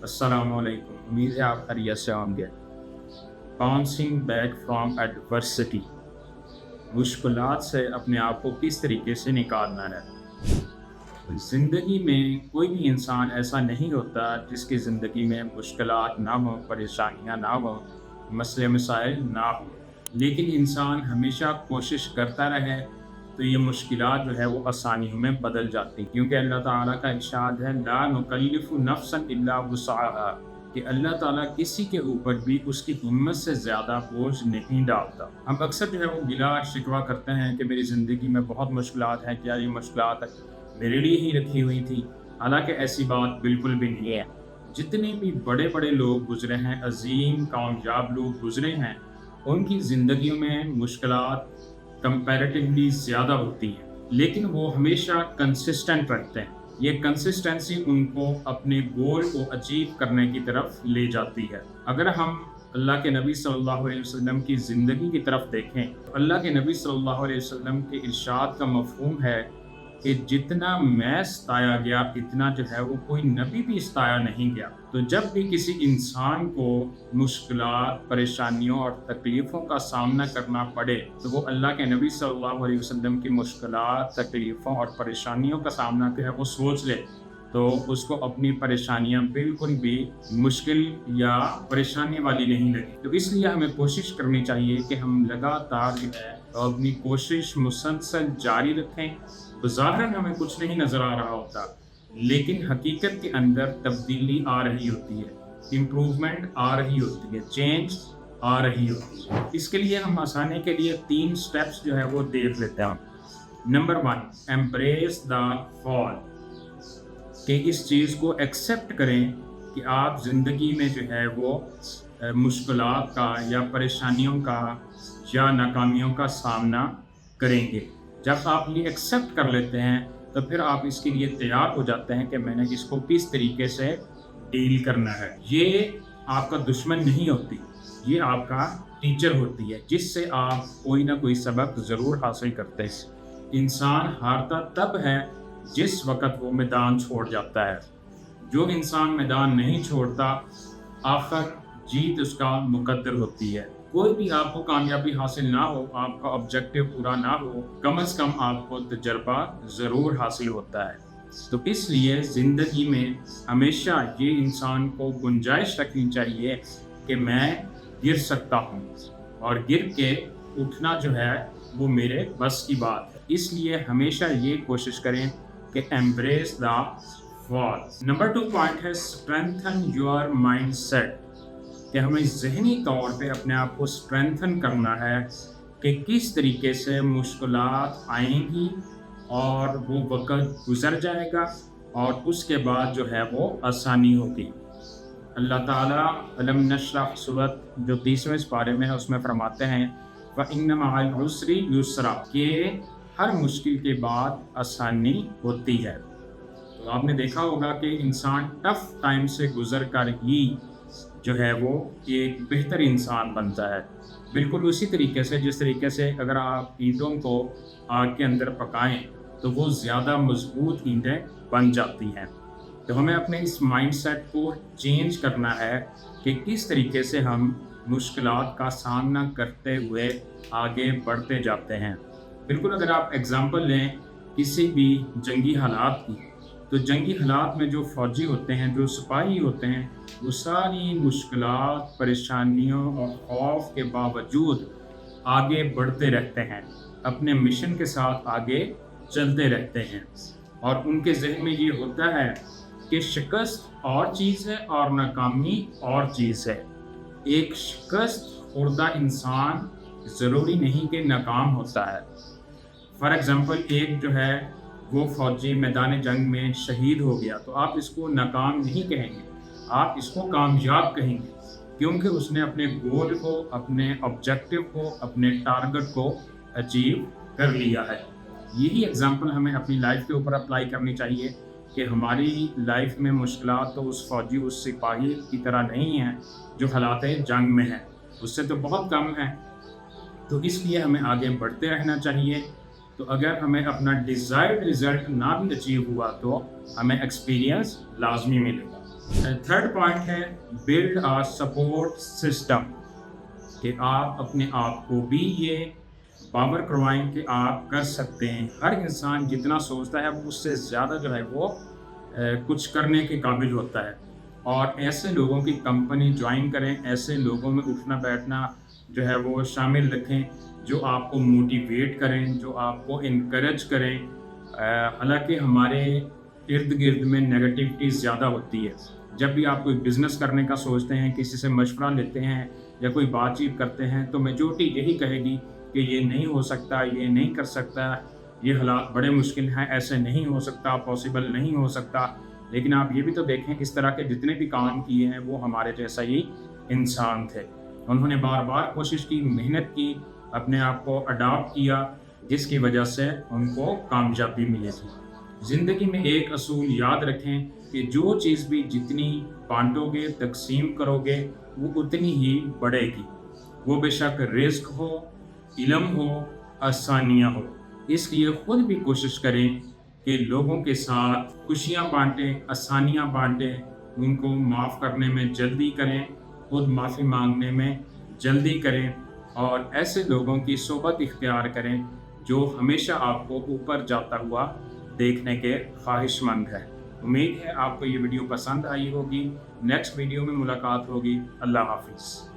अस्सलाम वालेकुम। उम्मीद है आप खैरियत से होंगे। बाउंसिंग बैक फ्रॉम एडवर्सिटी, मुश्किलात से अपने आप को किस तरीके से निकालना है। ज़िंदगी में कोई भी इंसान ऐसा नहीं होता जिसकी ज़िंदगी में मुश्किलात ना हो, परेशानियाँ ना हो, मसले मसाइल ना हो, लेकिन इंसान हमेशा कोशिश करता रहे तो ये मुश्किलात जो है वो आसानियों में बदल जाती, क्योंकि अल्लाह ताला का इरशाद है, ला नुकल्लिफु नफ्सन इल्ला वुसअहा, कि अल्लाह ताला किसी के ऊपर भी उसकी हिम्मत से ज़्यादा बोझ नहीं डालता। हम अक्सर जो है वो गिला शिकवा करते हैं कि मेरी ज़िंदगी में बहुत मुश्किलात हैं, क्या ये मुश्किलात मेरे लिए ही रखी हुई थी। हालांकि ऐसी बात बिल्कुल भी नहीं है। जितने भी बड़े बड़े लोग गुजरे हैं, अजीम कामयाब लोग गुजरे हैं, उनकी ज़िंदगियों में मुश्किलात कंपैरेटिवली ज़्यादा होती हैं, लेकिन वो हमेशा कंसिस्टेंट रहते हैं। ये कंसिस्टेंसी उनको अपने गोल को अचीव करने की तरफ ले जाती है। अगर हम अल्लाह के नबी सल्लल्लाहु अलैहि वसल्लम की ज़िंदगी की तरफ देखें तो अल्लाह के नबी सल्लल्लाहु अलैहि वसल्लम के इरशाद का मफ़हूम है कि जितना मैं सताया गया इतना जो है वो कोई नबी भी सताया नहीं गया। तो जब भी किसी इंसान को मुश्किलात, परेशानियों और तकलीफ़ों का सामना करना पड़े तो वो अल्लाह के नबी सल्लल्लाहु अलैहि वसल्लम की मुश्किलात, तकलीफ़ों और परेशानियों का सामना जो है वो सोच ले, तो उसको अपनी परेशानियां बिल्कुल भी मुश्किल या परेशानी वाली नहीं लगी। तो इसलिए हमें कोशिश करनी चाहिए कि हम लगातार जो है अपनी कोशिश मुसलसल जारी रखें। ज़ाहिरन हमें कुछ नहीं नज़र आ रहा होता, लेकिन हकीकत के अंदर तब्दीली आ रही होती है, इम्प्रूवमेंट आ रही होती है, चेंज आ रही होती है। इसके लिए हम आसानी के लिए 3 स्टेप्स जो है वो देख लेते हैं। नंबर 1, एम्ब्रेस द फॉल, कि इस चीज़ को एक्सेप्ट करें कि आप ज़िंदगी में जो है वो मुश्किलात का या परेशानियों का या नाकामियों का सामना करेंगे। जब आप ये एक्सेप्ट कर लेते हैं तो फिर आप इसके लिए तैयार हो जाते हैं कि मैंने इसको किस तरीके से डील करना है। ये आपका दुश्मन नहीं होती, ये आपका टीचर होती है, जिससे आप कोई ना कोई सबक ज़रूर हासिल करते हैं। इंसान हारता तब है जिस वक़्त वो मैदान छोड़ जाता है। जो इंसान मैदान नहीं छोड़ता, आखिर जीत उसका मुकद्दर होती है। कोई भी आपको कामयाबी हासिल ना हो, आपका ऑब्जेक्टिव पूरा ना हो, कम से कम आपको तजर्बा ज़रूर हासिल होता है। तो इसलिए ज़िंदगी में हमेशा ये इंसान को गुंजाइश रखनी चाहिए कि मैं गिर सकता हूँ, और गिर के उठना जो है वो मेरे बस की बात है। इसलिए हमेशा ये कोशिश करें कि embrace the fall. Number 2 point है स्ट्रेंथन योर माइंड सेट, कि हमें ज़हनी तौर पे अपने आप को स्ट्रेंथन करना है कि किस तरीके से मुश्किलात आएंगी और वो वक़्त गुज़र जाएगा और उसके बाद जो है वो आसानी होगी। अल्लाह ताला अलम नशरह सूरत जो 30वें पारे में है उसमें फरमाते हैं, व इन्न मअल उसरी युसरा, कि हर मुश्किल के बाद आसानी होती है। तो आपने देखा होगा कि इंसान टफ टाइम से गुज़र कर ही जो है वो एक बेहतर इंसान बनता है। बिल्कुल उसी तरीके से जिस तरीके से अगर आप ईंटों को आग के अंदर पकाएं तो वो ज़्यादा मजबूत ईंटें बन जाती हैं। तो हमें अपने इस माइंडसेट को चेंज करना है कि किस तरीके से हम मुश्किलात का सामना करते हुए आगे बढ़ते जाते हैं। बिल्कुल अगर आप एग्ज़ाम्पल लें किसी भी जंगी हालात की, तो जंगी हालात में जो फ़ौजी होते हैं, जो सिपाही होते हैं, वो सारी मुश्किलात, परेशानियों और खौफ के बावजूद आगे बढ़ते रहते हैं, अपने मिशन के साथ आगे चलते रहते हैं। और उनके ज़हन में ये होता है कि शिकस्त और चीज़ है और नाकामी और चीज़ है। एक शिकस्त खुर्दा इंसान ज़रूरी नहीं कि नाकाम होता है। फॉर एग्ज़ाम्पल एक जो है वो फ़ौजी मैदान जंग में शहीद हो गया, तो आप इसको नाकाम नहीं कहेंगे, आप इसको कामयाब कहेंगे, क्योंकि उसने अपने गोल को, अपने ऑब्जेक्टिव को, अपने टारगेट को अचीव कर लिया है। यही एग्जांपल हमें अपनी लाइफ के ऊपर अप्लाई करनी चाहिए कि हमारी लाइफ में मुश्किलात तो उस फ़ौजी, उस सिपाही की तरह नहीं हैं जो हालात जंग में हैं, उससे तो बहुत कम है। तो इसलिए हमें आगे बढ़ते रहना चाहिए। तो अगर हमें अपना डिज़ायर्ड रिज़ल्ट ना भी अचीव हुआ तो हमें एक्सपीरियंस लाजमी मिलेगा। थर्ड पॉइंट है बिल्ड अ सपोर्ट सिस्टम, कि आप अपने आप को भी ये बावर करवाएं कि आप कर सकते हैं। हर इंसान जितना सोचता है वो उससे ज़्यादा जो है वो कुछ करने के काबिल होता है, और ऐसे लोगों की कंपनी ज्वाइन करें, ऐसे लोगों में उठना बैठना जो है वो शामिल रखें जो आपको मोटिवेट करें, जो आपको इनकरेज करें। हालांकि हमारे इर्द गिर्द में नेगेटिविटी ज़्यादा होती है। जब भी आप कोई बिज़नेस करने का सोचते हैं, किसी से मशवरा लेते हैं या कोई बातचीत करते हैं, तो मेजॉरिटी यही कहेगी कि ये नहीं हो सकता, ये नहीं कर सकता, ये हालात बड़े मुश्किल हैं, ऐसे नहीं हो सकता, पॉसिबल नहीं हो सकता। लेकिन आप ये भी तो देखें, इस तरह के जितने भी काम किए हैं वो हमारे जैसा ही इंसान थे। उन्होंने बार बार कोशिश की, मेहनत की, अपने आप को अडॉप्ट किया, जिसकी वजह से उनको कामयाबी मिली थी। ज़िंदगी में एक असूल याद रखें कि जो चीज़ भी जितनी बांटोगे, तकसीम करोगे, वो उतनी ही बढ़ेगी। वो बेशक रिस्क हो, इल्म हो, आसानियाँ हो। इसलिए खुद भी कोशिश करें कि लोगों के साथ खुशियाँ बांटें, आसानियाँ बांटें, उनको माफ़ करने में जल्दी करें, खुद माफ़ी मांगने में जल्दी करें, और ऐसे लोगों की सोबत इख्तियार करें जो हमेशा आपको ऊपर जाता हुआ देखने के ख्वाहिशमंद है। उम्मीद है आपको ये वीडियो पसंद आई होगी। नेक्स्ट वीडियो में मुलाकात होगी। अल्लाह हाफिज़।